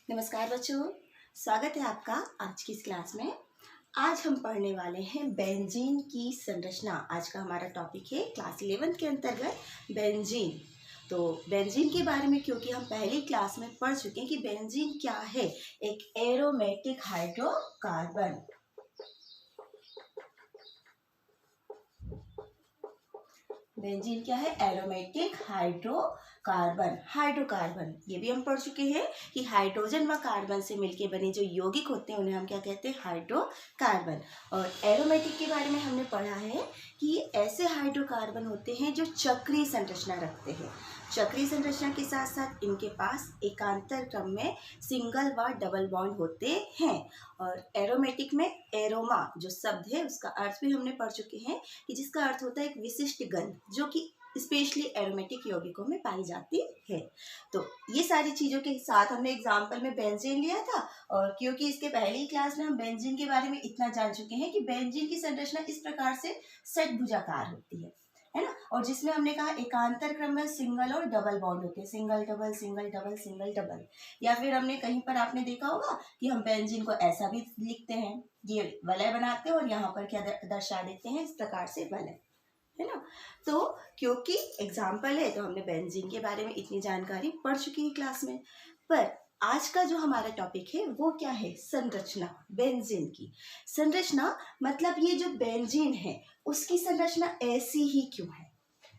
नमस्कार बच्चों, स्वागत है आपका आज की इस क्लास में। आज हम पढ़ने वाले हैं बेंजीन की संरचना। आज का हमारा टॉपिक है क्लास 11 के अंतर्गत बेंजीन। तो बेंजीन के बारे में क्योंकि हम पहली क्लास में पढ़ चुके हैं कि बेंजीन क्या है, एक एरोमेटिक हाइड्रोकार्बन। बेंजीन क्या है? एरोमेटिक हाइड्रोकार्बन ये भी हम पढ़ चुके हैं कि हाइड्रोजन व कार्बन से मिलके बने जो यौगिक होते हैं उन्हें हम क्या कहते हैं? हाइड्रोकार्बन। और एरोमेटिक के बारे में हमने पढ़ा है कि ऐसे हाइड्रोकार्बन होते हैं जो चक्रीय संरचना रखते हैं। चक्रीय संरचना के साथ साथ इनके पास एकांतर क्रम में सिंगल व डबल बॉन्ड होते हैं। और एरोमेटिक में एरोमा जो शब्द है उसका अर्थ भी हमने पढ़ चुके हैं कि जिसका अर्थ होता है एक विशिष्ट गंध जो कि स्पेशली एरोमेटिक यौगिकों में पाई जाती है। तो ये सारी चीज़ों के साथ हमने एग्जाम्पल में बेंजीन लिया था। और क्योंकि इसके पहली क्लास में हम बेंजीन के बारे में इतना जान चुके हैं कि बेंजीन की संरचना इस प्रकार से षटभुजाकार होती है ना। और जिसमें हमने कहा एकांतर क्रम में सिंगल और डबल बॉन्ड होते हैं, single double single double single double. या फिर हमने कहीं पर आपने देखा होगा कि हम बेंजीन को ऐसा भी लिखते हैं, ये वलय बनाते हैं और यहाँ पर क्या दर्शा देते हैं, इस प्रकार से वलय, है ना। तो क्योंकि एग्जाम्पल है तो हमने बेंजीन के बारे में इतनी जानकारी पढ़ चुकी है क्लास में। पर आज का जो हमारा टॉपिक है वो क्या है? संरचना। बेंजीन की संरचना मतलब ये जो बेंजीन है उसकी संरचना ऐसी ही क्यों है,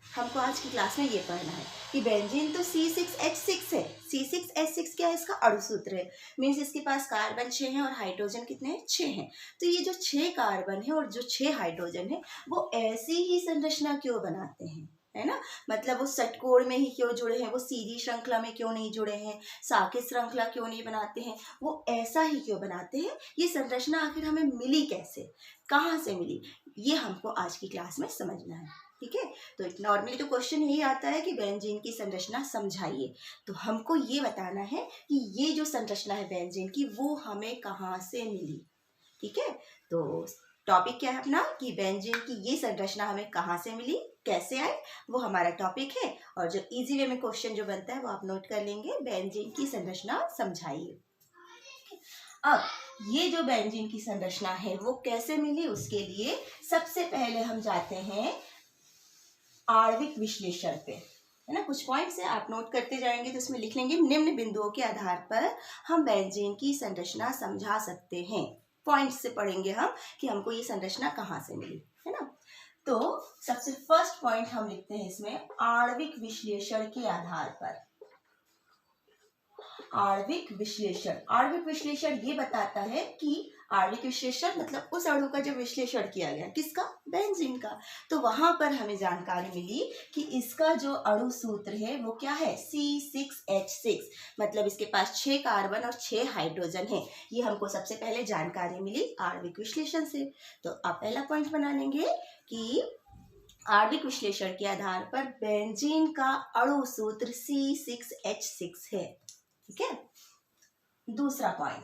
हमको आज की क्लास में ये पढ़ना है कि बेंजीन तो C6H6 है। C6H6 क्या है? इसका अणु सूत्र है। मीन्स इसके पास कार्बन 6 हैं और हाइड्रोजन कितने हैं? 6 हैं। तो ये जो 6 कार्बन है और जो 6 हाइड्रोजन है वो ऐसी ही संरचना क्यों बनाते हैं, है ना। मतलब वो षटकोण में ही क्यों जुड़े हैं, वो सीधी श्रृंखला में क्यों नहीं जुड़े हैं, शाखित श्रृंखला क्यों नहीं बनाते हैं, वो ऐसा ही क्यों बनाते हैं। ये संरचना आखिर हमें मिली कैसे, कहाँ से मिली, ये हमको आज की क्लास में समझना है। ठीक है। तो नॉर्मली तो क्वेश्चन यही आता है कि बेंजीन की संरचना समझाइए। तो हमको ये बताना है कि ये जो संरचना है बेंजीन की वो हमें कहाँ से मिली। ठीक है। तो टॉपिक क्या है अपना कि बेंजीन की ये संरचना हमें कहाँ से मिली, कैसे आई, वो हमारा टॉपिक है। और जो इजी वे में क्वेश्चन जो बनता है वो आप नोट कर लेंगे, बेंजीन की संरचना समझाइए। अब ये जो बेंजीन की संरचना है वो कैसे मिली, उसके लिए सबसे पहले हम जाते हैं आणविक विश्लेषण पे, है ना। कुछ पॉइंट्स है, आप नोट करते जाएंगे तो इसमें लिख लेंगे निम्न बिंदुओं के आधार पर हम बेंजीन की संरचना समझा सकते हैं। पॉइंट्स से पढ़ेंगे हम कि हमको ये संरचना कहाँ से मिली, है ना। तो सबसे फर्स्ट पॉइंट हम लिखते हैं इसमें आणविक विश्लेषण के आधार पर। आणविक विश्लेषण ये बताता है कि आणविक विश्लेषण मतलब उस अणु का जो विश्लेषण किया गया, किसका? बेंजीन का। तो वहां पर हमें जानकारी मिली कि इसका जो अणु सूत्र है वो क्या है? C6H6। मतलब इसके पास 6 कार्बन और 6 हाइड्रोजन है। ये हमको सबसे पहले जानकारी मिली आणविक विश्लेषण से। तो आप पहला पॉइंट बना लेंगे कि आणविक विश्लेषण के आधार पर बेंजीन का अणु सूत्र C6H6 है। ठीक है। दूसरा पॉइंट,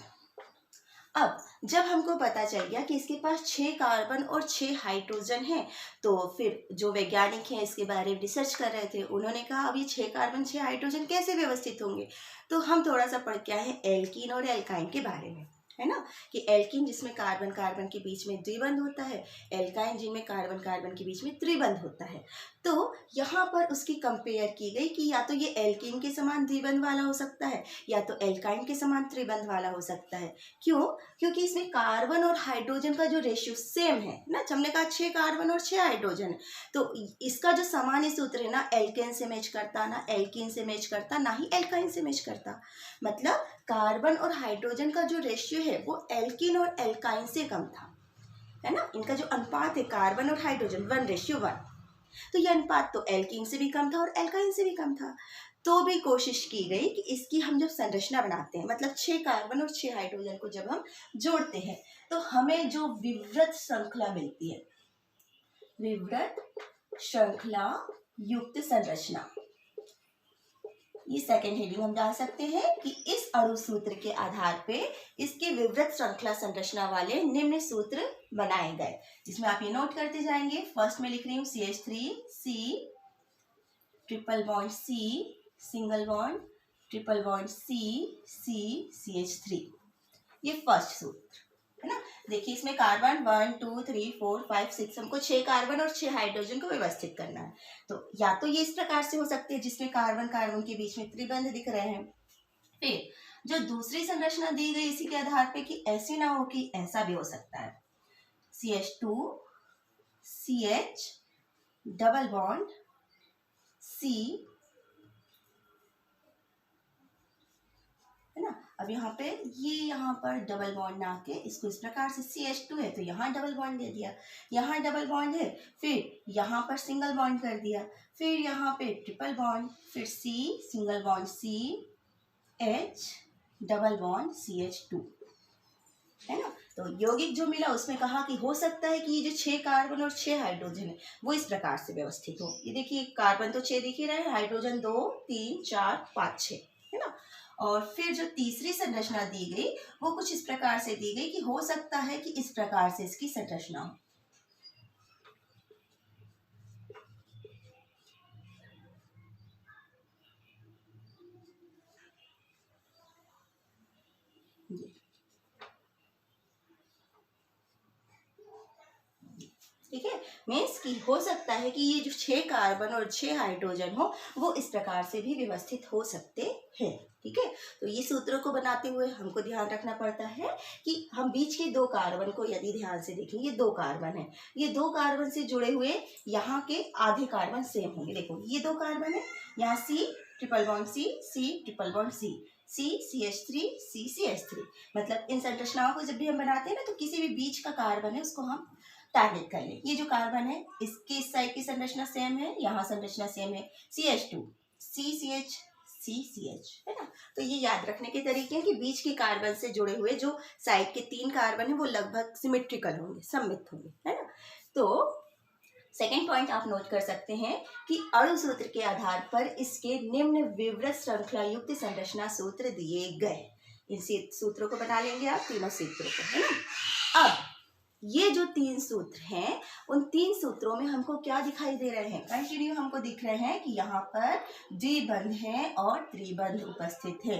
अब जब हमको पता चल गया कि इसके पास 6 कार्बन और 6 हाइड्रोजन है, तो फिर जो वैज्ञानिक हैं इसके बारे में रिसर्च कर रहे थे, उन्होंने कहा अब ये 6 कार्बन 6 हाइड्रोजन कैसे व्यवस्थित होंगे। तो हम थोड़ा सा पढ़ के आए हैं एल्कीन और एल्काइन के बारे में, है ना। कि एल्कीन जिसमें कार्बन कार्बन के बीच में द्विबंध होता है, एल्काइन जिनमें कार्बन कार्बन के बीच में त्रिबंध होता है। तो यहाँ पर उसकी कंपेयर की गई कि या तो ये एल्कीन के समान द्विबंध वाला हो सकता है या तो एल्काइन के समान त्रिबंध वाला हो सकता है। क्यों? क्योंकि इसमें कार्बन और हाइड्रोजन का जो रेशियो सेम है ना। हमने कहा 6 कार्बन और 6 हाइड्रोजन, तो इसका जो सामान्य सूत्र है ना एल्केन से मैच करता, ना एल्कीन से मैच करता, ना ही एल्काइन से मैच करता। मतलब कार्बन और हाइड्रोजन का जो रेशियो है वो एल्कीन और एल्काइन से कम था, है ना। इनका जो अनुपात है कार्बन और हाइड्रोजन 1:1, तो यह अनुपात तो एल्कीन से भी कम था और एल्काइन से भी कम था। तो भी कोशिश की गई कि इसकी हम जब संरचना बनाते हैं, मतलब 6 कार्बन और 6 हाइड्रोजन को जब हम जोड़ते हैं तो हमें जो विवृत श्रृंखला मिलती है, विवृत श्रृंखला युक्त संरचना, ये सेकेंड हेडिंग हम डाल सकते हैं कि इस अणु सूत्र के आधार पे इसके विवृत श्रृंखला संरचना वाले निम्न सूत्र बनाए गए, जिसमें आप ये नोट करते जाएंगे। फर्स्ट में लिख रही हूँ CH3 C triple bond C single bond triple bond CH3, ये फर्स्ट सूत्र है ना। देखिए इसमें कार्बन 1 2 3 4 5 6, हमको 6 कार्बन और 6 हाइड्रोजन को व्यवस्थित करना है। तो या तो ये इस प्रकार से हो सकते हैं जिसमें कार्बन कार्बन के बीच में त्रिबंध दिख रहे हैं। फिर जो दूसरी संरचना दी गई इसी के आधार पे कि ऐसे ना हो कि ऐसा भी हो सकता है, CH2 CH double bond C, है ना। अब यहाँ पर डबल बॉन्ड ना आके इसको इस प्रकार से CH2 है तो यहाँ डबल बॉन्ड दे दिया, यहाँ डबल बॉन्ड है, फिर यहाँ पर सिंगल बॉन्ड कर दिया, फिर यहाँ पे ट्रिपल बॉन्ड, फिर C single bond C H double bond CH2, है ना। तो यौगिक जो मिला उसमें कहा कि हो सकता है कि ये जो 6 कार्बन और 6 हाइड्रोजन है वो इस प्रकार से व्यवस्थित हो। ये देखिए कार्बन तो 6 दिख ही रहा है, हाइड्रोजन 2 3 4 5 6, है ना। और फिर जो तीसरी संरचना दी गई वो कुछ इस प्रकार से दी गई कि हो सकता है कि इस प्रकार से इसकी संरचना हो। ठीक है, मीन्स कि हो सकता है कि ये जो 6 कार्बन और 6 हाइड्रोजन हो वो इस प्रकार से भी व्यवस्थित हो सकते हैं। ठीक है, तो ये सूत्रों को बनाते हुए हमको ध्यान रखना पड़ता है कि हम बीच के 2 कार्बन को यदि ध्यान से देखें, ये 2 कार्बन है, ये 2 कार्बन से जुड़े हुए यहाँ के आधे कार्बन सेम होंगे। देखो ये 2 कार्बन है, यहाँ C triple bond C triple bond C CH3 CH3, मतलब इन संरचनाओं को जब भी हम बनाते हैं ना तो किसी भी बीच का कार्बन है उसको हम टारगेट कर ले। ये जो कार्बन है इसके इस साइड की संरचना सेम है, यहाँ संरचना सेम है, CH2 CCH CCH, है ना। तो ये याद रखने के तरीके हैं कि बीच के कार्बन से जुड़े हुए जो साइड के 3 कार्बन है वो लगभग सिमेट्रिकल होंगे, सममित होंगे, है ना। तो सेकेंड पॉइंट आप नोट कर सकते हैं कि अणु सूत्र के आधार पर इसके निम्न विवृत श्रृंखला युक्त संरचना सूत्र दिए गए। इन सूत्रों को बना लेंगे आप, तीनों सूत्रों को, है ना। अब ये जो 3 सूत्र हैं उन 3 सूत्रों में हमको क्या दिखाई दे रहे हैं, कंटिन्यू हमको दिख रहे हैं कि यहाँ पर द्विबंध है और त्रिबंध उपस्थित है।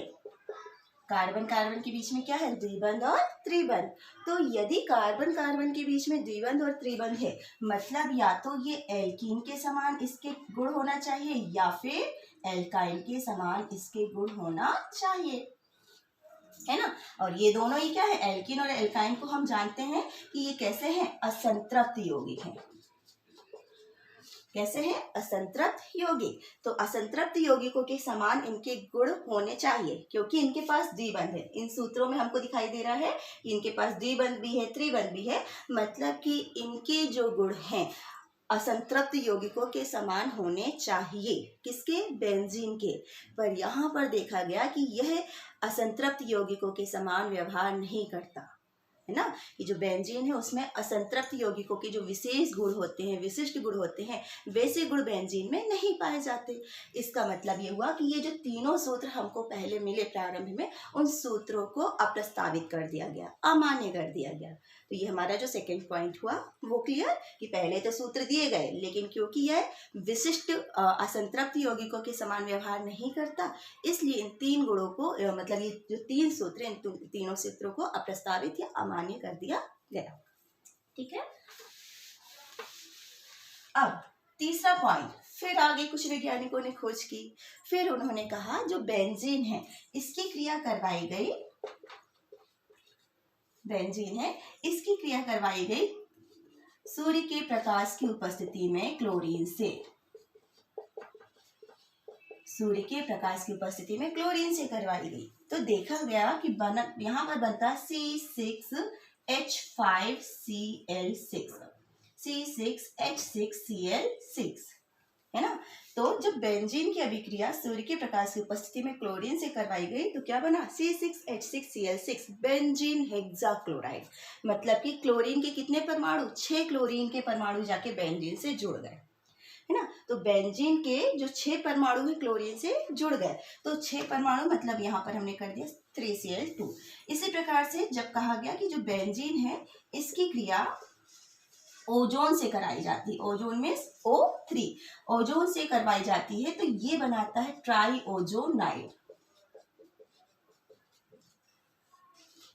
कार्बन कार्बन के बीच में क्या है, द्विबंध और त्रिबंध। तो यदि कार्बन कार्बन के बीच में द्विबंध और त्रिबंध है मतलब या तो ये एल्कीन के समान इसके गुण होना चाहिए या फिर एल्काइन के समान इसके गुण होना चाहिए, है ना। और ये दोनों ही क्या है, एल्कीन और एल्काइन को हम जानते हैं कि ये कैसे हैं, असंतृप्त यौगिक हैं। कैसे हैं, असंतृप्त यौगिक। तो असंतृप्त यौगिकों के समान इनके गुण होने चाहिए क्योंकि इनके पास द्विबंध है। इन सूत्रों में हमको दिखाई दे रहा है कि इनके पास द्विबंध भी है त्रिबंध भी है, मतलब कि इनके जो गुण हैं असंतृप्त यौगिकों के समान होने चाहिए। किसके, बेंजीन के। पर यहाँ पर देखा गया कि यह असंतृप्त यौगिकों के समान व्यवहार नहीं करता, है ना। ये जो बेंजीन है उसमें असंतृप्त यौगिकों के जो विशेष गुण होते हैं, विशिष्ट गुण होते हैं, वैसे गुण बेंजीन में नहीं पाए जाते। इसका मतलब ये हुआ कि ये जो तीनों सूत्र हमको पहले मिले प्रारंभ में उन सूत्रों को अप्रस्तावित कर दिया गया, अमान्य कर दिया गया। तो ये हमारा जो सेकंड पॉइंट हुआ वो क्लियर कि पहले तो सूत्र दिए गए लेकिन क्योंकि यह विशिष्ट असंतृप्त यौगिकों के समान व्यवहार नहीं करता इसलिए इन 3 गुणों को मतलब ये जो 3 सूत्र इन तीनों सूत्रों को अप्रस्तावित या अमान्य कर दिया गया। ठीक है, अब तीसरा पॉइंट, फिर आगे कुछ वैज्ञानिकों ने खोज की, फिर उन्होंने कहा जो बेंजीन है इसकी क्रिया करवाई गई, बेंजीन है इसकी क्रिया करवाई गई सूर्य के प्रकाश की उपस्थिति में क्लोरीन से। सूर्य के प्रकाश की उपस्थिति में क्लोरीन से करवाई गई तो देखा गया कि यहाँ पर बनता C6H5Cl6 है ना। तो जब बेंजीन की अभिक्रिया सूर्य के प्रकाश की उपस्थिति में क्लोरीन से करवाई गई तो क्या बना, C6H6Cl6 बेंजीन हेक्साक्लोराइड। मतलब कि क्लोरीन के कितने परमाणु, 6 क्लोरीन के परमाणु जाके बेंजीन से जुड़ गए, है ना। तो बेंजीन के जो 6 परमाणु है क्लोरीन से जुड़ गए तो 6 परमाणु मतलब यहाँ पर हमने कर दिया 3Cl2। इसी प्रकार से जब कहा गया कि जो बेंजीन है इसकी क्रिया ओजोन से कराई जाती है, ओजोन में O3, ओजोन से करवाई जाती है तो ये बनाता है ट्राई ओजोनाइड।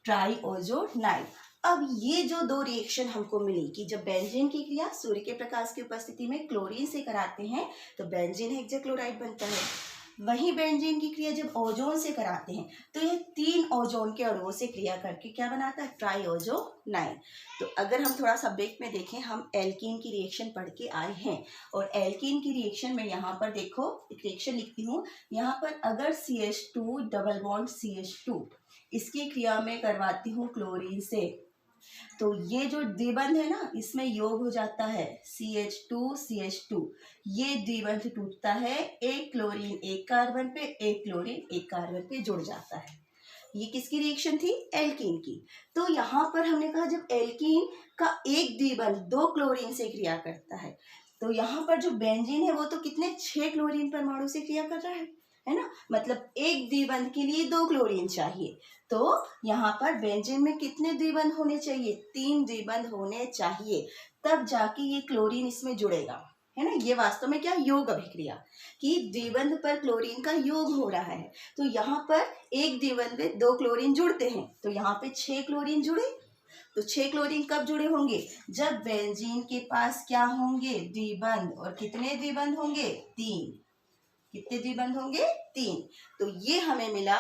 ट्राईओजोनाइट। अब ये जो दो रिएक्शन हमको मिली कि जब बेंजीन की क्रिया सूर्य के प्रकाश की उपस्थिति में क्लोरीन से कराते हैं तो बेंजीन हेक्साक्लोराइड बनता है, वही बेंजीन की क्रिया जब ओजोन से कराते हैं तो ये 3 ओजोन के अणुओं से क्रिया करके क्या बनाता है, ट्राईओजोनाइट। तो अगर हम थोड़ा सा ब्रेक में देखें, हम एल्कीन की रिएक्शन पढ़ के आए हैं और एल्कीन की रिएक्शन में यहाँ पर देखो एक रिएक्शन लिखती हूँ, यहाँ पर अगर CH2 डबल बॉन्ड CH2 इसकी क्रिया में करवाती हूँ क्लोरीन से तो ये जो द्विबंध है ना इसमें योग हो जाता है CH2 ये द्विबंध टूटता है, एक क्लोरीन एक कार्बन पे, एक क्लोरीन एक कार्बन पे जुड़ जाता है। ये किसकी रिएक्शन थी, एल्कीन की। तो यहाँ पर हमने कहा जब एल्कीन का एक द्विबंध 2 क्लोरीन से क्रिया करता है तो यहाँ पर जो बेंजीन है वो तो कितने 6 क्लोरीन परमाणु से क्रिया कर रहा है ना, मतलब एक द्विबंध के लिए 2 क्लोरीन चाहिए। तो यहाँ पर बेंजीन में कितने द्विबंध होने चाहिए, 3 द्विबंध होने चाहिए, तब जाके ये क्लोरीन इसमें जुड़ेगा, है ना। ये वास्तव में क्या, योग अभिक्रिया कि द्विबंध पर क्लोरीन का योग हो रहा है। तो यहाँ पर एक द्विबंध में 2 क्लोरीन जुड़ते हैं तो यहाँ पे 6 क्लोरीन जुड़े। तो 6 क्लोरीन कब जुड़े होंगे, जब बेंजीन के पास क्या होंगे, द्विबंध। और कितने द्विबंध होंगे, 3। कितने द्विबंध होंगे, 3। तो ये हमें मिला,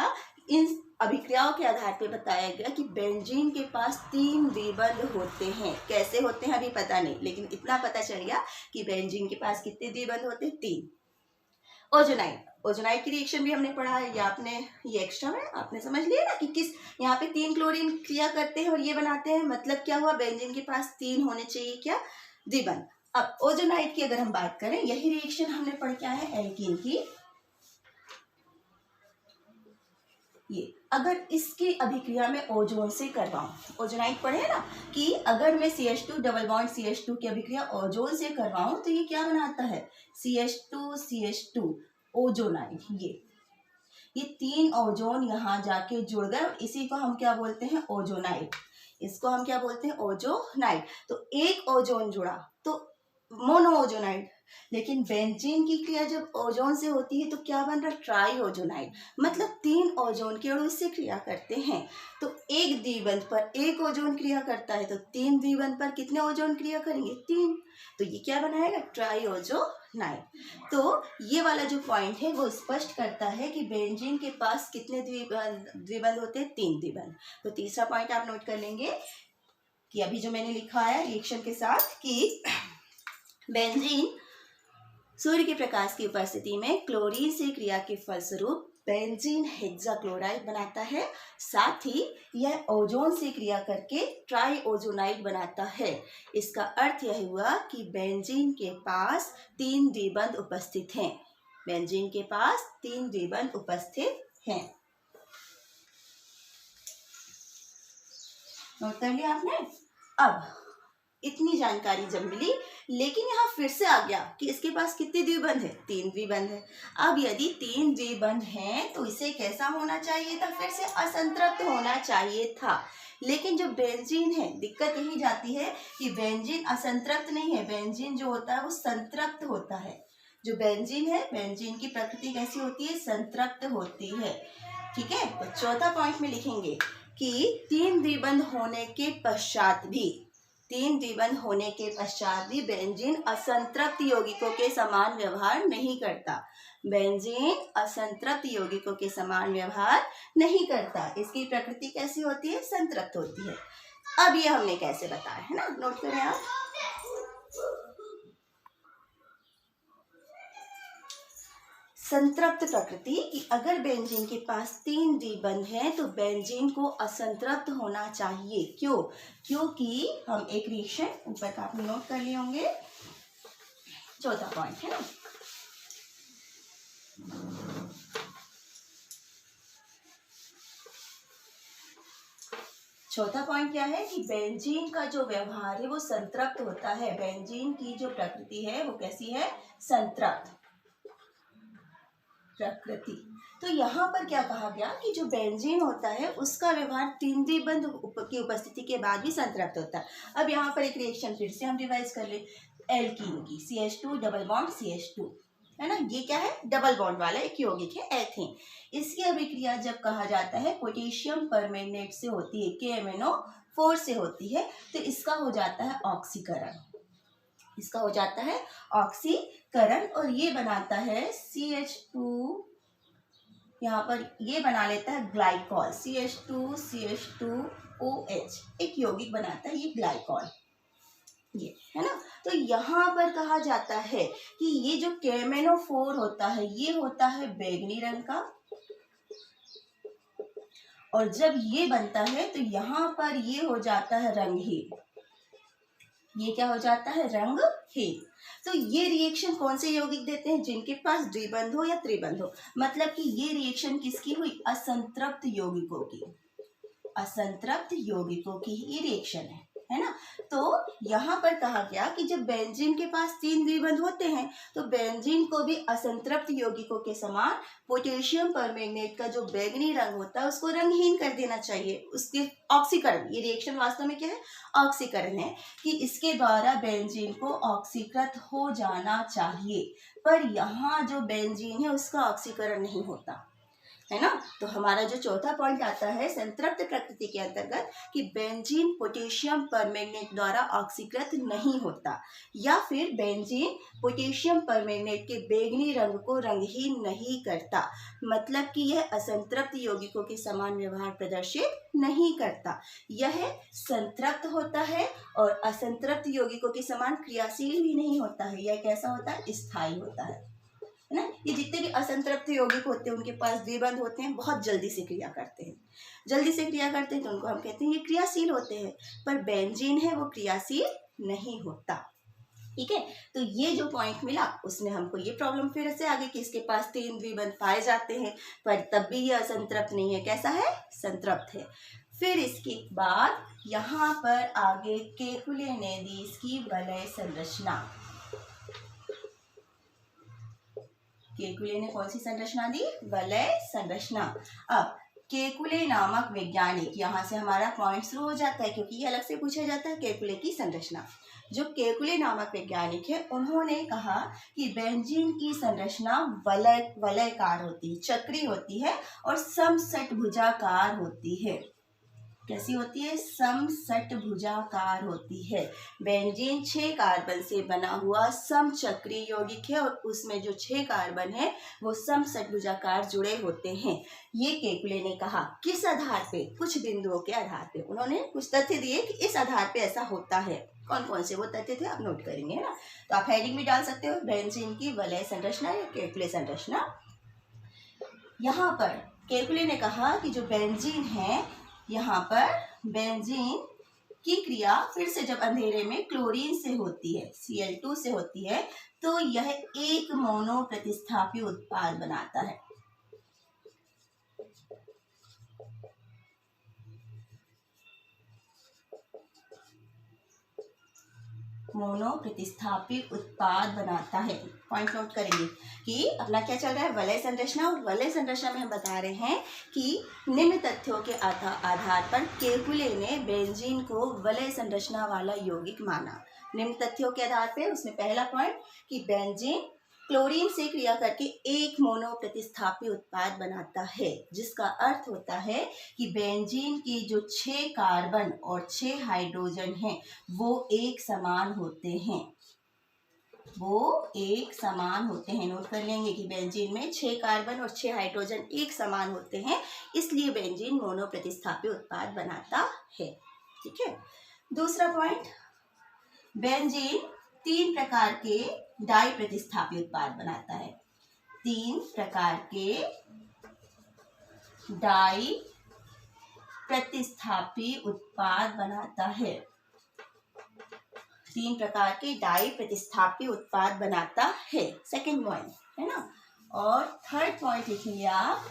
इन अभिक्रियाओं के आधार पर बताया गया कि बेंजीन के पास 3 द्विबंध होते हैं। कैसे होते हैं अभी पता नहीं, लेकिन इतना पता चल गया कि बेंजीन के पास कितने द्विबंध होते हैं, 3। ओजोनाइट की रिएक्शन भी हमने पढ़ा है, या आपने ये एक्स्ट्रा में आपने समझ लिया ना कि किस यहाँ पे 3 क्लोरीन क्रिया करते हैं और ये बनाते हैं, मतलब क्या हुआ, बेंजीन के पास 3 होने चाहिए क्या, द्विबंध। अब ओजोनाइट की अगर हम बात करें, यही रिएक्शन हमने पढ़ क्या है, एल्कीन की। ये अगर इसकी अभिक्रिया में ओजोन से करवाऊं, ओजोनाइट पढ़े ना कि अगर मैं CH2 डबल बॉन्ड CH2 की अभिक्रिया ओजोन से करवाऊं तो ये क्या बनाता है, CH2 ओजोनाइट। ये 3 ओजोन यहाँ जाके जुड़ गए और इसी को हम क्या बोलते हैं, ओजोनाइट। इसको हम क्या बोलते हैं, ओजोनाइट। तो एक ओजोन जुड़ा तो मोनो ओजोनाइट, लेकिन बेंजीन की क्रिया जब ओजोन से होती है तो क्या बन रहा है, ट्राईओजोनाइट, मतलब 3 ओजोन के अणु इससे क्रिया करते हैं। तो एक द्विबंध पर एक ओजोन क्रिया करता है तो 3 द्विबंध पर कितने ओजोन क्रिया करेंगे, 3। तो ये क्या बनाएगा, ट्राईओजोनाइट। तो ये वाला जो पॉइंट है वो स्पष्ट करता है कि बेंजीन के पास कितने द्विबंध होते हैं, 3 द्विबंध। तो तीसरा पॉइंट आप नोट कर लेंगे कि अभी जो मैंने लिखा है रिएक्शन के साथ कि बेंजीन सूर्य के प्रकाश की उपस्थिति में क्लोरीन से क्रिया के फलस्वरूप बेंजीन हेक्साक्लोराइड बनाता है, साथ ही यह ओजोन से क्रिया करके ट्राईओजोनाइट बनाता है। इसका अर्थ यह हुआ कि बेंजीन के पास 3 द्विबंध उपस्थित हैं। बेंजीन के पास 3 द्विबंध उपस्थित हैं। नोट कर लिया आपने। अब इतनी जानकारी जब मिली, लेकिन यहाँ फिर से आ गया कि इसके पास कितने द्विबंध है, 3 द्विबंध है। अब यदि 3 द्विबंध हैं तो इसे कैसा होना चाहिए था, फिर से असंतृप्त होना चाहिए था। लेकिन जो बेंजीन है, दिक्कत यही जाती है कि बेंजीन असंतृप्त नहीं है, बेंजीन जो होता है वो संतृप्त होता है। जो बेंजीन है, बेंजीन की प्रकृति कैसी होती है, संतृप्त होती है। ठीक है, तो चौथा पॉइंट में लिखेंगे कि 3 द्विबंध होने के पश्चात भी बेंजीन असंतृप्त यौगिकों के समान व्यवहार नहीं करता। बेंजीन असंतृप्त यौगिकों के समान व्यवहार नहीं करता। इसकी प्रकृति कैसी होती है, संतृप्त होती है। अब ये हमने कैसे बताया है ना, नोट करें आप। संतृप्त प्रकृति कि अगर बेंजीन के पास 3 द्विबंध हैं तो बेंजीन को असंतृप्त होना चाहिए। क्यों, क्योंकि हम एक रिएक्शन ऊपर का आपने नोट कर लिए होंगे, चौथा पॉइंट है ना। चौथा पॉइंट क्या है कि बेंजीन का जो व्यवहार है वो संतृप्त होता है। बेंजीन की जो प्रकृति है वो कैसी है, संतृप्त प्रकृति। तो यहाँ पर क्या कहा गया कि जो बेंजीन होता है उसका व्यवहार 3 द्विबंध की उपस्थिति के बाद भी संतृप्त होता है। अब यहाँ पर एक रिएक्शन फिर से हम रिवाइज कर ले, एल्कीन की CH2 डबल बॉन्ड CH2 है ना, ये क्या है, डबल बॉन्ड वाला एक यौगिक है एथेन। इसकी अभिक्रिया जब कहा जाता है पोटेशियम परमैंगनेट से होती है, KMnO4 से होती है, तो इसका हो जाता है ऑक्सीकरण, इसका हो जाता है ऑक्सीकरण, और ये बनाता है CH2, यहाँ पर ये बना लेता है ग्लाइकॉल, CH2CH2OH एक यौगिक बनाता है ये ग्लाइकॉल, ये है ना। तो यहाँ पर कहा जाता है कि ये जो KMnO4 होता है ये होता है बैंगनी रंग का, और जब ये बनता है तो यहाँ पर ये हो जाता है रंगहीन, ये क्या हो जाता है, रंगहीन। तो ये रिएक्शन कौन से यौगिक देते हैं, जिनके पास द्विबंध हो या त्रिबंध हो, मतलब कि ये रिएक्शन किसकी हुई, असंतृप्त यौगिकों की, असंतृप्त यौगिकों की ही रिएक्शन है ना। तो यहाँ पर कहा गया कि जब बेंजीन के पास 3 द्विबंध होते हैं तो बेंजीन को भी असंतृप्त यौगिकों के समान पोटेशियम परमैंगनेट का जो बैंगनी रंग होता है उसको रंगहीन कर देना चाहिए, उसके ऑक्सीकरण, ये रिएक्शन वास्तव में क्या है, ऑक्सीकरण है, कि इसके द्वारा बेंजीन को ऑक्सीकृत हो जाना चाहिए, पर यहाँ जो बेंजीन है उसका ऑक्सीकरण नहीं होता, है ना। तो हमारा जो चौथा पॉइंट आता है संतृप्त प्रकृति के अंतर्गत कि बेंजीन पोटेशियम परमैंगनेट द्वारा ऑक्सीकृत नहीं होता, या फिर बेंजीन पोटेशियम परमैंगनेट के बैंगनी रंग को रंगहीन नहीं करता, मतलब कि यह असंतृप्त यौगिकों के समान व्यवहार प्रदर्शित नहीं करता, यह संतृप्त होता है और असंतृप्त यौगिकों के समान क्रियाशील भी नहीं होता है, यह कैसा होता है, स्थायी होता है ना। ये जितने भी असंतृप्त यौगिक होते हैं उनके पास द्विबंध होते हैं, बहुत जल्दी से क्रिया करते हैं, जल्दी से क्रिया करते हैं, तो उनको हम कहते हैं ये क्रियाशील होते हैं, पर बेंजीन है वो क्रियाशील नहीं होता, ठीक है। तो ये जो पॉइंट मिला उसमें हमको ये प्रॉब्लम फिर से आगे कि इसके पास 3 द्विबंध पाए जाते हैं पर तब भी ये असंतृप्त नहीं है, कैसा है, संतृप्त है। फिर इसके बाद यहाँ पर आगे केकुले ने दी इसकी वलय संरचना, केकुले ने कौन सी संरचना दी, वलय संरचना। अब केकुले नामक वैज्ञानिक, यहाँ से हमारा पॉइंट शुरू हो जाता है क्योंकि ये अलग से पूछा जाता है केकुले की संरचना। जो केकुले नामक वैज्ञानिक है उन्होंने कहा कि बेंजीन की संरचना वलयकार होती है, चक्री होती है और समषटभुजाकार होती है। कैसी होती है, समषटभुजाकार होती है। बेंजीन 6 कार्बन से बना हुआ समचक्री यौगिक है और उसमें जो 6 कार्बन है वो समषटभुजाकार जुड़े होते हैं। ये केकुले ने कहा, किस आधार पे, कुछ बिंदुओं के आधार पे उन्होंने कुछ तथ्य दिए कि इस आधार पे ऐसा होता है। कौन कौन से वो तथ्य थे आप नोट करेंगे, है ना। तो आप हेडिंग भी डाल सकते हो, बेंजीन की वलय संरचना या केकुले संरचना। यहाँ पर केकुले ने कहा कि जो बेंजीन है, यहाँ पर बेंजीन की क्रिया फिर से जब अंधेरे में क्लोरीन से होती है, Cl2 से होती है, तो यह एक मोनो प्रतिस्थापी उत्पाद बनाता है। मोनो प्रतिस्थापी उत्पाद बनाता है। पॉइंट नोट करेंगे कि अपना क्या चल रहा है, वलय संरचना, और वलय संरचना में हम बता रहे हैं कि निम्न तथ्यों के आधार पर केकुले ने बेंजीन को वलय संरचना वाला यौगिक माना। निम्न तथ्यों के आधार पर उसमें पहला पॉइंट कि बेंजीन क्लोरीन से क्रिया करके एक मोनो प्रतिस्थापी उत्पाद बनाता है, जिसका अर्थ होता है कि बेंजीन की जो 6 कार्बन और 6 हाइड्रोजन हैं वो एक समान होते हैं, वो एक समान होते हैं। नोट कर लेंगे कि बेंजीन में 6 कार्बन और 6 हाइड्रोजन एक समान होते हैं, इसलिए बेंजीन मोनो प्रतिस्थापी उत्पाद बनाता है, ठीक है। दूसरा पॉइंट, बेंजीन 3 प्रकार के डाई प्रतिस्थापी उत्पाद बनाता है। 3 प्रकार के डाई प्रतिस्थापी उत्पाद बनाता है। 3 प्रकार के डाई प्रतिस्थापी उत्पाद बनाता है, सेकंड पॉइंट, है ना। और थर्ड पॉइंट लिखिए आप,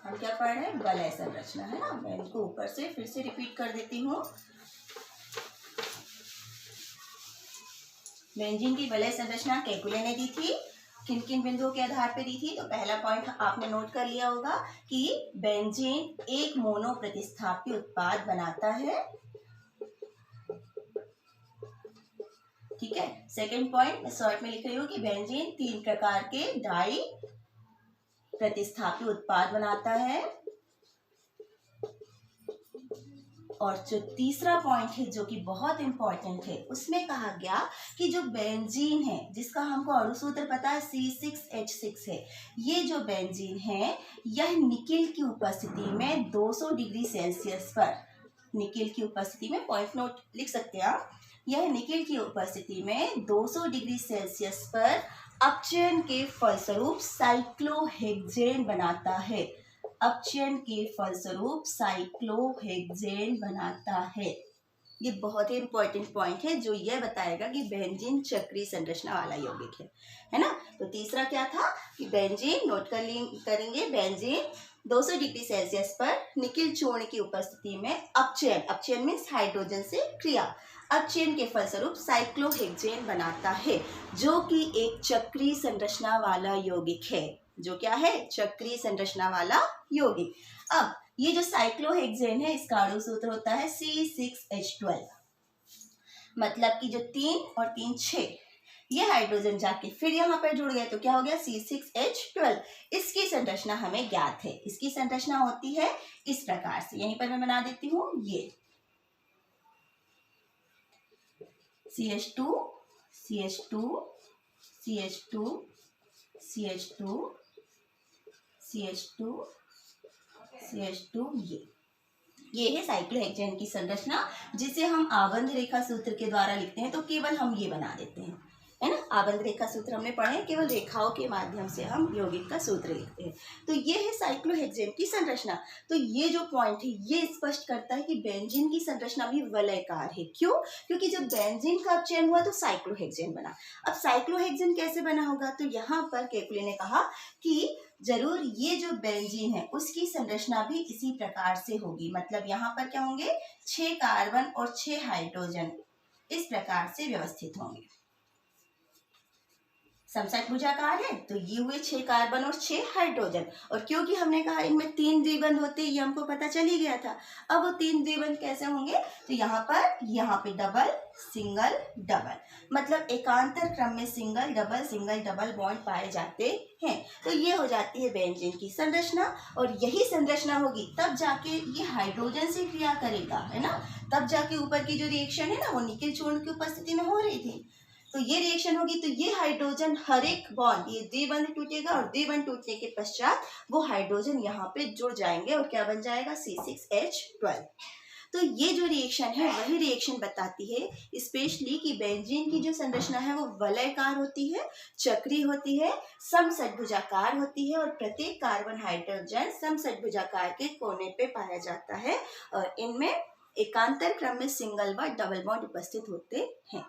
हम क्या पढ़ रहे हैं, वलय संरचना, है ना। मैं इनको ऊपर से फिर से रिपीट कर देती हूँ। बेंजीन की वलय संरचना केकुले ने दी थी। किन किन बिंदुओं के आधार पर दी थी। तो पहला पॉइंट आपने नोट कर लिया होगा कि बेंजीन एक मोनो प्रतिस्थापी उत्पाद बनाता है, ठीक है। सेकंड पॉइंट मैं शॉर्ट में लिख रही हूँ कि बेंजीन 3 प्रकार के डाई प्रतिस्थापी उत्पाद बनाता है। और जो तीसरा पॉइंट है जो कि बहुत इंपॉर्टेंट है, उसमें कहा गया कि जो बेंजीन है जिसका हमको अणु सूत्र पता है C6H6 है, ये जो बेंजीन है यह निकेल की उपस्थिति में 200 डिग्री सेल्सियस पर, निकेल की उपस्थिति में, पॉइंट नोट लिख सकते हैं आप, यह निकेल की उपस्थिति में 200 डिग्री सेल्सियस पर अपचयन के फलस्वरूप साइक्लोहेक्सेन बनाता है, अपचयन के फलस्वरूप साइक्लोहेक्सेन बनाता है। ये बहुत ही इंपॉर्टेंट पॉइंट है जो यह बताएगा कि बेंजीन चक्रीय संरचना वाला यौगिक है ना। तो तीसरा क्या था कि बेंजीन, नोट करेंगे, बेंजीन 200 डिग्री सेल्सियस पर निकेल चूर्ण की उपस्थिति में अपचयन, अपचयन मीन्स हाइड्रोजन से क्रिया, अपचयन के फलस्वरूप साइक्लोहेक्सेन बनाता है, जो कि एक चक्रीय संरचना वाला यौगिक है। जो क्या है? चक्रीय संरचना वाला यौगिक। अब ये जो साइक्लोहेक्सेन है इसका अणु सूत्र होता है C6H12, मतलब कि जो 3 और 3 6, ये हाइड्रोजन जाके फिर यहाँ पर जुड़ गए तो क्या हो गया? C6H12। इसकी संरचना हमें ज्ञात है, इसकी संरचना होती है इस प्रकार से, यहीं पर मैं बना देती हूँ, ये CH2 CH2 CH2 CH2 CH2 CH2, ये है साइक्लोहेक्सेन की संरचना, जिसे हम आबंध रेखा सूत्र के द्वारा लिखते हैं। तो केवल हम ये बना देते हैं, है ना। आबंध रेखा सूत्र हमने पढ़े, केवल रेखाओं के माध्यम से हम यौगिक का सूत्र लिखते हैं। तो ये है साइक्लोहेक्सेन की संरचना। तो ये जो पॉइंट है ये स्पष्ट करता है कि बेंजीन की संरचना भी वलयकार है। क्यों? क्योंकि जब बेंजीन का अपचयन हुआ तो साइक्लोहेक्सेन बना। अब साइक्लोहेक्सेन कैसे बना होगा? तो यहाँ पर केकुले ने कहा कि जरूर ये जो बेंजीन है उसकी संरचना भी इसी प्रकार से होगी, मतलब यहाँ पर क्या होंगे? 6 कार्बन और 6 हाइड्रोजन इस प्रकार से व्यवस्थित होंगे। समषटभुजाकार है तो ये हुए 6 कार्बन और 6 हाइड्रोजन। और क्योंकि हमने कहा इनमें 3 द्विबंध होते हैं, ये हमको पता चल ही गया था। अब वो 3 द्विबंध कैसे होंगे? तो यहाँ पे डबल सिंगल डबल, मतलब एकांतर क्रम में सिंगल डबल बॉन्ड पाए जाते हैं। तो ये हो जाती है बेंजीन की संरचना, और यही संरचना होगी तब जाके ये हाइड्रोजन से क्रिया करेगा, है ना। तब जाके ऊपर की जो रिएक्शन है ना वो निकेल चूर्ण की उपस्थिति में हो रही थी, तो ये रिएक्शन होगी। तो ये हाइड्रोजन हर एक बॉन्ड, ये द्विबंध टूटेगा और द्विबंध टूटने के पश्चात वो हाइड्रोजन यहाँ पे जुड़ जाएंगे और क्या बन जाएगा? C6H12। तो ये जो रिएक्शन है वही रिएक्शन बताती है स्पेशली कि बेंजीन की जो संरचना है वो वलयकार होती है, चक्रीय होती है, समषटभुजाकार होती है, और प्रत्येक कार्बन हाइड्रोजन समषटभुजाकार के कोने पे पाया जाता है, और इनमें एकांतर क्रम में सिंगल व डबल बॉन्ड उपस्थित होते हैं।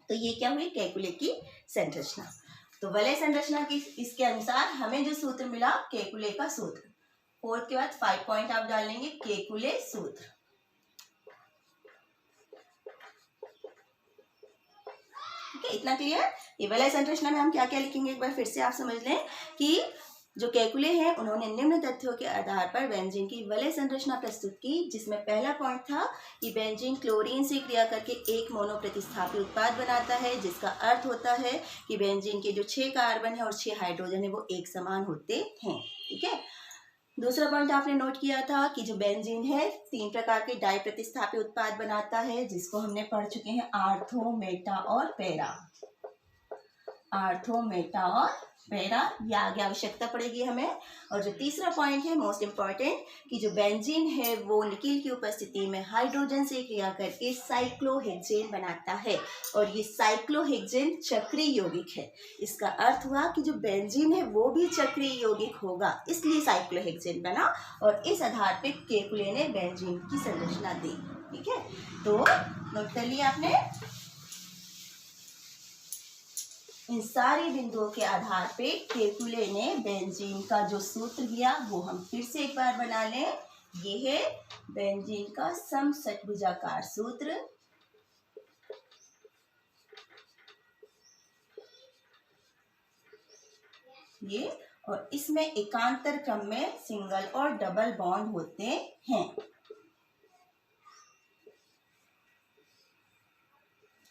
तो ये क्या हुई? केकुले की संरचना। तो वलय संरचना की इसके अनुसार हमें जो सूत्र मिला केकुले का सूत्र, 4 के बाद 5 पॉइंट आप डालेंगे, केकुले सूत्र। ठीक है, इतना क्लियर? ये वलय संरचना में हम क्या क्या लिखेंगे एक बार फिर से आप समझ लें कि जो केकुले हैं उन्होंने निम्न तथ्यों के आधार पर बेंजीन की वलय संरचना प्रस्तुत की, जिसमें पहला पॉइंट था कि बेंजीन क्लोरीन से क्रिया करके एक मोनो प्रतिस्थापी उत्पाद बनाता है, जिसका अर्थ होता है कि बेंजीन के जो 6 कार्बन है और 6 हाइड्रोजन है वो एक समान होते हैं। ठीक है। दूसरा पॉइंट आपने नोट किया था कि जो बेंजीन है 3 प्रकार के डाई प्रतिस्थापी उत्पाद बनाता है, जिसको हमने पढ़ चुके हैं, आर्थो, मेटा और पैरा। आर्थो, मेटा और पैरा, ये आगे आवश्यकता पड़ेगी हमें। और जो तीसरा पॉइंट है मोस्ट इम्पॉर्टेंट, कि जो बेंजीन है वो निकेल की उपस्थिति में हाइड्रोजन से क्रिया करके साइक्लोहेक्सेन बनाता है, और ये साइक्लोहेक्सेन चक्रीय यौगिक है। इसका अर्थ हुआ कि जो बेंजीन है वो भी चक्रीय यौगिक होगा, इसलिए साइक्लोहेक्सेन बना, और इस आधार पे केकुले ने बेंजीन की संरचना दी। ठीक है, तो नोट कर लिया आपने। इन सारे बिंदुओं के आधार पे केकुले ने बेंजीन का जो सूत्र दिया वो हम फिर से एक बार बना लें। ये है बेंजीन का समषटभुजाकार सूत्र। ये, और इसमें एकांतर क्रम में सिंगल और डबल बॉन्ड होते हैं।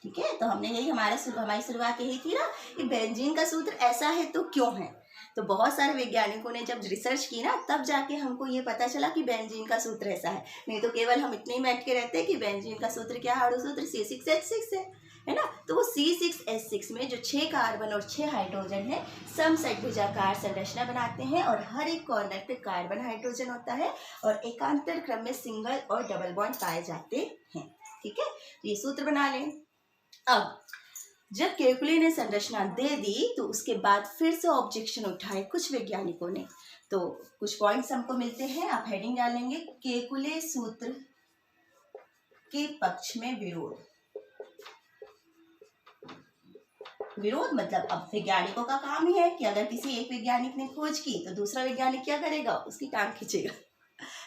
ठीक है, तो हमने यही हमारी शुरुआत यही थी ना कि बेंजीन का सूत्र ऐसा है तो क्यों है। तो बहुत सारे वैज्ञानिकों ने जब रिसर्च की ना, तब जाके हमको ये पता चला कि बेंजीन का सूत्र ऐसा है। नहीं तो केवल हम इतने ही बैठ के रहते हैं कि बेंजीन का सूत्र क्या है, सूत्र C6H6 है ना। तो वो C6H6 में जो 6 कार्बन और 6 हाइड्रोजन है, समषट्भुजाकार संरचना बनाते हैं और हर एक कॉर्नर पे कार्बन हाइड्रोजन होता है और एकांतर क्रम में सिंगल और डबल बॉन्ड पाए जाते हैं। ठीक है, तो ये सूत्र बना लें। अब जब केकुले ने संरचना दे दी तो उसके बाद फिर से ऑब्जेक्शन उठाए कुछ वैज्ञानिकों ने। तो कुछ पॉइंट्स हमको मिलते हैं, आप हेडिंग डालेंगे, केकुले सूत्र के पक्ष में विरोध। विरोध मतलब अब वैज्ञानिकों का काम ही है कि अगर किसी एक वैज्ञानिक ने खोज की तो दूसरा वैज्ञानिक क्या करेगा, उसकी टांग खींचेगा,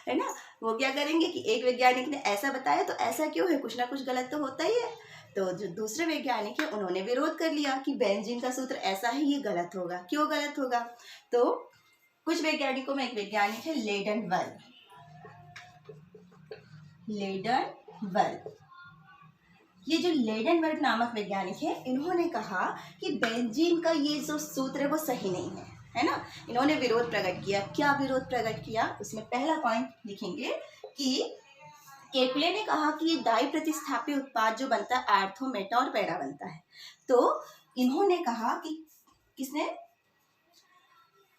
है ना। वो क्या करेंगे कि एक वैज्ञानिक ने ऐसा बताया तो ऐसा क्यों है, कुछ ना कुछ गलत तो होता ही है। तो जो दूसरे वैज्ञानिक है उन्होंने विरोध कर लिया कि बेंजीन का सूत्र ऐसा है, ये गलत होगा। क्यों गलत होगा, तो कुछ वैज्ञानिकों में एक वैज्ञानिक है लेडेनवर्ग। ये जो लेडेनवर्ग नामक वैज्ञानिक है, इन्होंने कहा कि बेंजीन का ये जो सूत्र है वो सही नहीं है ना। इन्होंने विरोध प्रकट किया। क्या विरोध प्रकट किया, उसमें पहला पॉइंट लिखेंगे कि केकुले ने कहा कि ये डाई प्रतिस्थापी उत्पाद जो बनता है आर्थो, मेटा और पैरा बनता है। तो इन्होंने कहा कि किसने,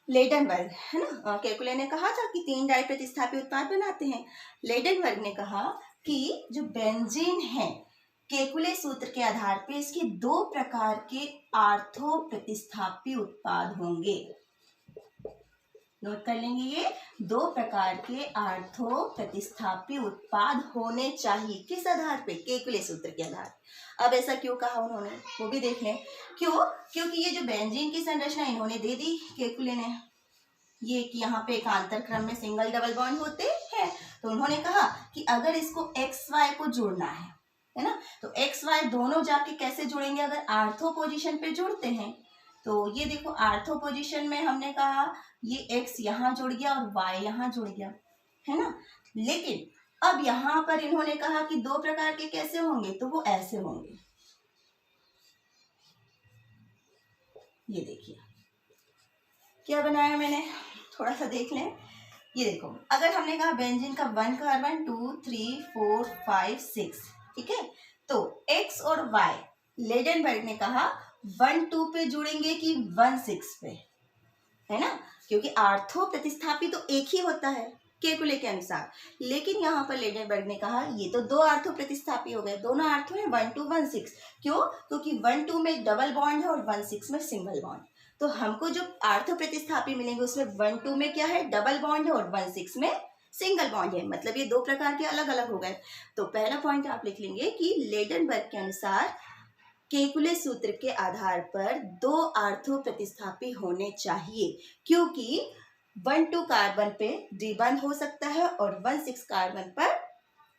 लेडेनवर्ग, है ना। केकुले ने कहा था कि 3 डाई प्रतिस्थापी उत्पाद बनाते हैं। लेडेनवर्ग ने कहा कि जो बेंजीन है, केकुले सूत्र के आधार पर इसके 2 प्रकार के आर्थो प्रतिस्थापी उत्पाद होंगे। नोट कर लेंगे, ये 2 प्रकार के आर्थो प्रतिस्थापी उत्पाद होने चाहिए। किस आधार पे, केकुले सूत्र के आधार। अब ऐसा क्यों कहा उन्होंने, वो भी देख लें। क्यों, क्योंकि ये जो बेंजीन की संरचना इन्होंने दे दी केकुले ने, ये कि यहाँ पे एकांतर क्रम में सिंगल डबल बॉन्ड होते हैं। तो उन्होंने कहा कि अगर इसको XY को जोड़ना है ना, तो XY दोनों जाके कैसे जुड़ेंगे, अगर आर्थो पोजीशन पे जुड़ते हैं। तो ये देखो, आर्थो पोजीशन में हमने कहा ये X यहाँ जुड़ गया और Y यहाँ जुड़ गया, है ना। लेकिन अब यहाँ पर इन्होंने कहा कि 2 प्रकार के कैसे होंगे, तो वो ऐसे होंगे। ये देखिए क्या बनाया मैंने, थोड़ा सा देख लें। ये देखो, अगर हमने कहा बेंजीन का 1 कार्बन 2 3 4 5 6, ठीक है, तो X और Y लेडेनवर्ग ने कहा 1 2 पे जुड़ेंगे कि 1 6 पे, है ना, क्योंकि आर्थो प्रतिस्थापी तो एक ही होता है केकुले के अनुसार। लेकिन यहाँ पर लेडेनवर्ग ने कहा ये तो 2 आर्थो प्रतिस्थापी हो गए, दोनों आर्थो है 1 2 1 6। क्यों, क्योंकि 1 2 में डबल बॉन्ड है और 1 6 में सिंगल बॉन्ड। तो हमको जो आर्थो प्रतिस्थापी मिलेंगे उसमें 1 2 में क्या है, डबल बॉन्ड है, और 1 6 में सिंगल बॉन्ड है। मतलब ये 2 प्रकार के अलग अलग हो गए। तो पहला पॉइंट आप लिख लेंगे कि लेडेनवर्ग के अनुसार केकुले सूत्र के आधार पर 2 आर्थो प्रतिस्थापी होने चाहिए, क्योंकि 1 2 कार्बन पे द्विबंध हो सकता है और 1 6 कार्बन पर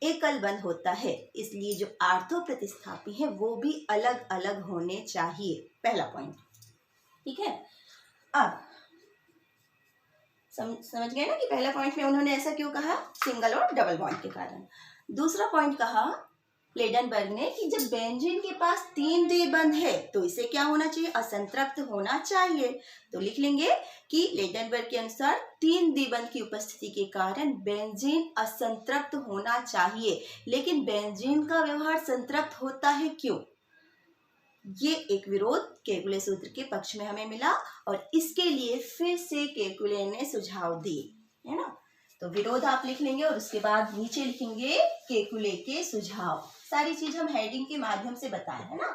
एकल बंध होता है। इसलिए जो आर्थो प्रतिस्थापी है वो भी अलग अलग होने चाहिए। पहला पॉइंट, ठीक है। अब समझ गए ना कि पहला पॉइंट में उन्होंने ऐसा क्यों कहा, सिंगल और डबल बॉन्ड के कारण। दूसरा पॉइंट कहा लेडेनवर्ग ने कि जब बेंजीन के पास 3 द्विबंध है तो इसे क्या होना चाहिए, असंतृप्त होना चाहिए। तो लिख लेंगे कि लेडेनवर्ग के अनुसार 3 द्विबंध की उपस्थिति के कारण बेंजीन असंतृप्त होना चाहिए। लेकिन बेंजीन का व्यवहार संतृप्त होता है क्यों, ये एक विरोध केकुले सूत्र के पक्ष में हमें मिला और इसके लिए फिर से केकुले ने सुझाव दिए, है ना। तो विरोध आप लिख लेंगे और उसके बाद नीचे लिखेंगे केकुले के सुझाव। सारी चीज हम हेडिंग के माध्यम से बताएं, है ना।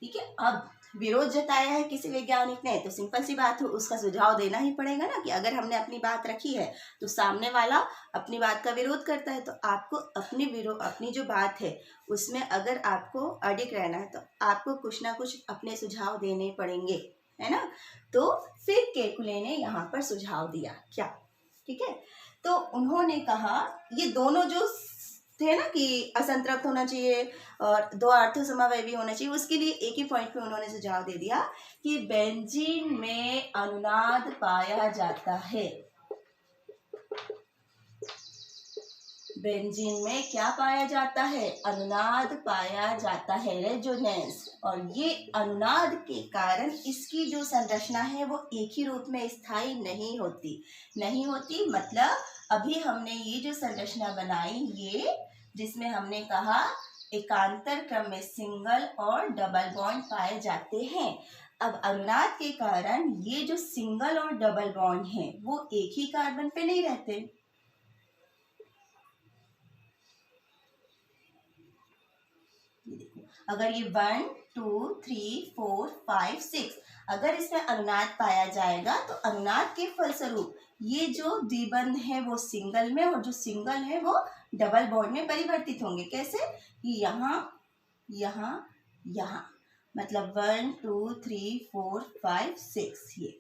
ठीक है, अब विरोध जताया है किसी वैज्ञानिक ने तो सिंपल सी बात है, उसका सुझाव देना ही पड़ेगा ना। कि अगर हमने अपनी बात रखी है तो सामने वाला अपनी बात का विरोध करता है, तो आपको अपनी जो बात है उसमें अगर आपको अडिग रहना है तो आपको कुछ ना कुछ अपने सुझाव देने पड़ेंगे, है ना। तो फिर केकुले ने यहाँ पर सुझाव दिया क्या, ठीक है। तो उन्होंने कहा ये दोनों जो थे ना कि असंतृप्त होना चाहिए और दो आर्थो समावयवी होना चाहिए, उसके लिए एक ही पॉइंट पे उन्होंने सुझाव दे दिया कि बेंजीन में अनुनाद पाया जाता है। बेंजीन में क्या पाया जाता है? अनुनाद पाया जाता है, रेजोनेंस। और ये अनुनाद के कारण इसकी जो संरचना है वो एक ही रूप में स्थायी नहीं होती। मतलब अभी हमने ये जो संरचना बनाई, ये जिसमें हमने कहा एकांतर क्रम में सिंगल और डबल बॉन्ड पाए जाते हैं। अब अनुनाद के कारण ये जो सिंगल और डबल बॉन्ड हैं वो एक ही कार्बन पे नहीं रहते। अगर ये 1 2 3 4 5 6 अगर इसमें अनुनाद पाया जाएगा तो अनुनाद के फलस्वरूप ये जो द्विबंध है वो सिंगल में और जो सिंगल है वो डबल बॉन्ड में परिवर्तित होंगे। कैसे? यहाँ यहाँ यहाँ, मतलब 1 2 3 4 5 6 ये।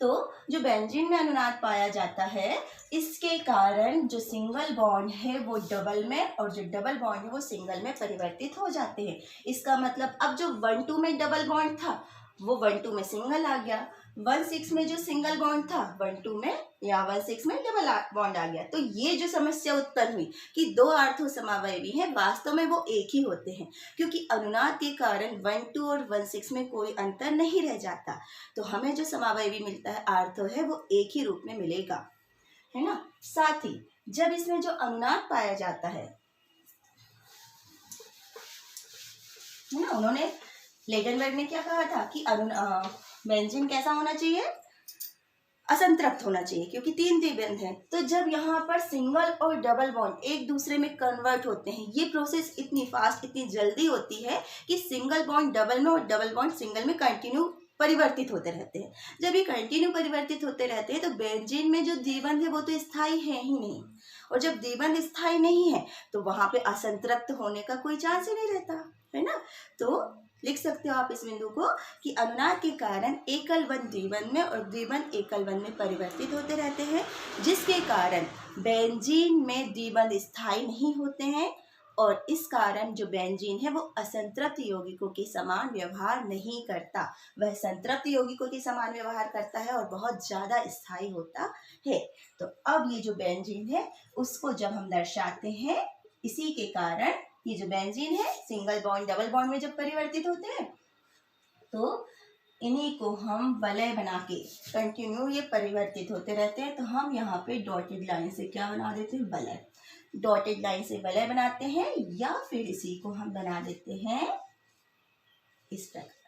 तो जो बेंजीन में अनुनाद पाया जाता है इसके कारण जो सिंगल बॉन्ड है वो डबल में और जो डबल बॉन्ड है वो सिंगल में परिवर्तित हो जाते हैं। इसका मतलब अब जो 1 2 में डबल बॉन्ड था वो 1 2 में सिंगल आ गया, 1 6 में जो सिंगल बॉन्ड था 1 2 में या 1 6 में डबल बॉन्ड आ गया। तो ये जो समस्या उत्पन्न हुई कि दो आर्थो समावयवी हैं, वास्तव में वो एक ही होते हैं, क्योंकि अनुनाद के कारण 1 2 और 1 6 में कोई अंतर नहीं रह जाता। तो हमें जो समावयवी मिलता है आर्थो है वो एक ही रूप में मिलेगा, है ना। साथ ही जब इसमें जो अनुनाद पाया जाता है ना, उन्होंने लेडेनबर्ग ने क्या कहा था कि बेंजीन कैसा होना चाहिए? असंतृप्त होना चाहिए, क्योंकि 3 द्विबंध हैं। तो जब यहाँ पर सिंगल और डबल बॉन्ड एक दूसरे में कन्वर्ट होते हैं, ये प्रोसेस इतनी फास्ट, इतनी जल्दी होती है कि सिंगल बॉन्ड डबल में और डबल बॉन्ड सिंगल में कंटिन्यू परिवर्तित होते रहते हैं। जब ये कंटिन्यू परिवर्तित होते रहते हैं तो बेंजीन में जो द्विबंध है वो तो स्थायी है ही नहीं, और जब द्विबंध स्थायी नहीं है तो वहां पे असंतृप्त होने का कोई चांस ही नहीं रहता, है ना। तो लिख सकते हो आप इस बिंदु को कि अनुनाद के कारण एकल बंध द्विबंध में और द्विबंध एकल बंध में परिवर्तित होते रहते हैं, जिसके कारण बेंजीन में द्विबंध स्थायी नहीं होते हैं और इस कारण जो बेंजीन है वो असंतृप्त यौगिकों के समान व्यवहार नहीं करता। वह संतृप्त यौगिकों के समान व्यवहार करता है और बहुत ज़्यादा स्थायी होता है। तो अब ये जो बेंजीन है उसको जब हम दर्शाते हैं, इसी के कारण ये जो बेंजीन है सिंगल बॉन्ड डबल बॉन्ड में जब परिवर्तित होते हैं तो इन्हीं को हम वलय बना के कंटिन्यू ये परिवर्तित होते रहते हैं। तो हम यहाँ पे डॉटेड लाइन से क्या बना देते हैं? वलय। डॉटेड लाइन से वलय बनाते हैं या फिर इसी को हम बना देते हैं इस प्रकार।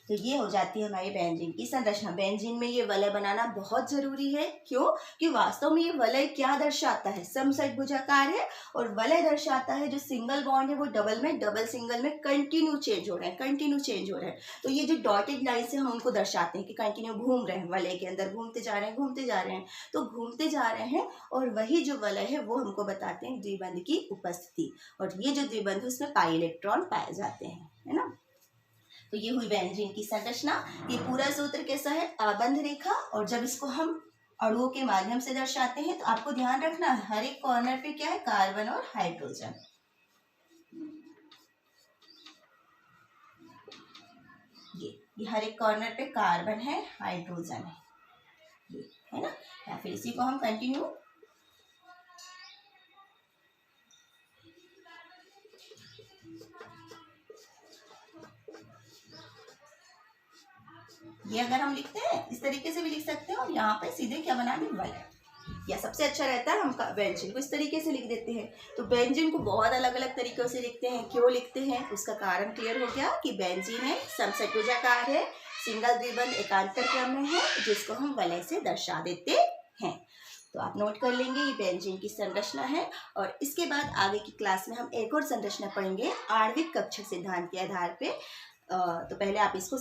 तो ये हो जाती है हमारी बेंजीन की संरचना। बेंजीन में ये वलय बनाना बहुत जरूरी है। क्यों? कि वास्तव में ये वलय क्या दर्शाता है? समषटभुजाकार है और वलय दर्शाता है जो सिंगल बॉन्ड है वो डबल में, डबल सिंगल में कंटिन्यू चेंज हो रहे हैं, तो ये जो डॉटेड लाइन से हम उनको दर्शाते हैं कि कंटिन्यू घूम रहे हैं, वलय के अंदर घूमते जा रहे हैं, तो घूमते जा रहे हैं और वही जो वलय है वो हमको बताते हैं द्विबंध की उपस्थिति, और ये जो द्विबंध है उसमें पाई इलेक्ट्रॉन पाए जाते हैं, है ना। तो ये हुई बेंजीन की संरचना। ये पूरा सूत्र कैसा है? आबंध रेखा। और जब इसको हम अणुओं के माध्यम से दर्शाते हैं तो आपको ध्यान रखना है हर एक कॉर्नर पे क्या है? कार्बन और हाइड्रोजन। ये हर एक कॉर्नर पे कार्बन है, हाइड्रोजन है, ये है ना। या फिर इसी को हम कंटिन्यू ये अगर हम लिखते हैं इस तरीके से भी लिख सकते हैं और यहाँ पे सीधे क्या बना दें? वलय। या सबसे अच्छा रहता है हम बेंजीन को इस तरीके से लिख देते हैं। तो बेंजीन को बहुत अलग अलग तरीकों से लिखते हैं। क्यों लिखते हैं उसका कारण क्लियर हो गया कि बेंजीन है, समषटभुजाकार है, सिंगल द्विबंध एकांतर क्रम में है, जिसको हम वलय से दर्शा देते हैं। तो आप नोट कर लेंगे ये बेंजीन की संरचना है। और इसके बाद आगे की क्लास में हम एक और संरचना पढ़ेंगे आणविक कक्षक सिद्धांत के आधार पे। तो पहले आप इसको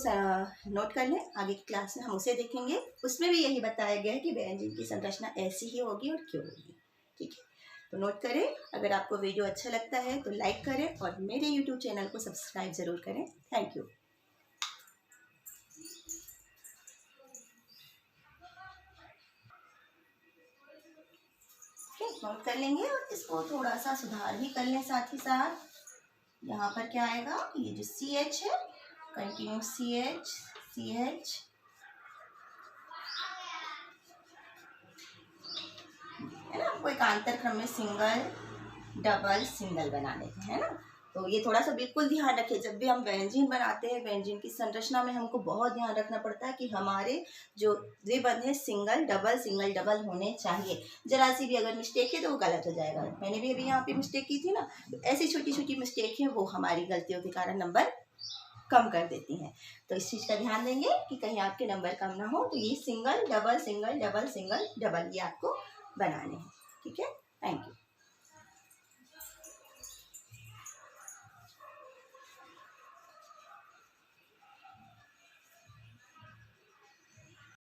नोट कर लें, आगे की क्लास में हम उसे देखेंगे। उसमें भी यही बताया गया है कि बेंजीन की संरचना ऐसी ही होगी और क्यों होगी। ठीक है, तो नोट करें। अगर आपको वीडियो अच्छा लगता है तो लाइक करें और मेरे यूट्यूब चैनल को सब्सक्राइब ज़रूर करें। Thank you. नोट कर लेंगे और इसको थोड़ा सा सुधार भी कर लें साथ ही साथ। यहाँ पर क्या आएगा, ये जो CH है कंटिन्यू CH CH, है ना। आपको एकांतर क्रम में सिंगल डबल सिंगल बनाने हैं, है ना। तो ये थोड़ा सा बिल्कुल ध्यान रखें, जब भी हम व्यंजन बनाते हैं व्यंजन की संरचना में हमको बहुत ध्यान रखना पड़ता है कि हमारे जो द्विबंध है सिंगल डबल होने चाहिए। जरा सी भी अगर मिस्टेक है तो वो गलत हो जाएगा। मैंने भी अभी यहाँ पे मिस्टेक की थी ना, तो ऐसी छोटी छोटी मिस्टेक है वो हमारी गलतियों के कारण नंबर कम कर देती हैं। तो इस चीज़ का ध्यान देंगे कि कहीं आपके नंबर कम ना हो। तो ये सिंगल डबल ये आपको बनाने हैं। ठीक है, थैंक यू।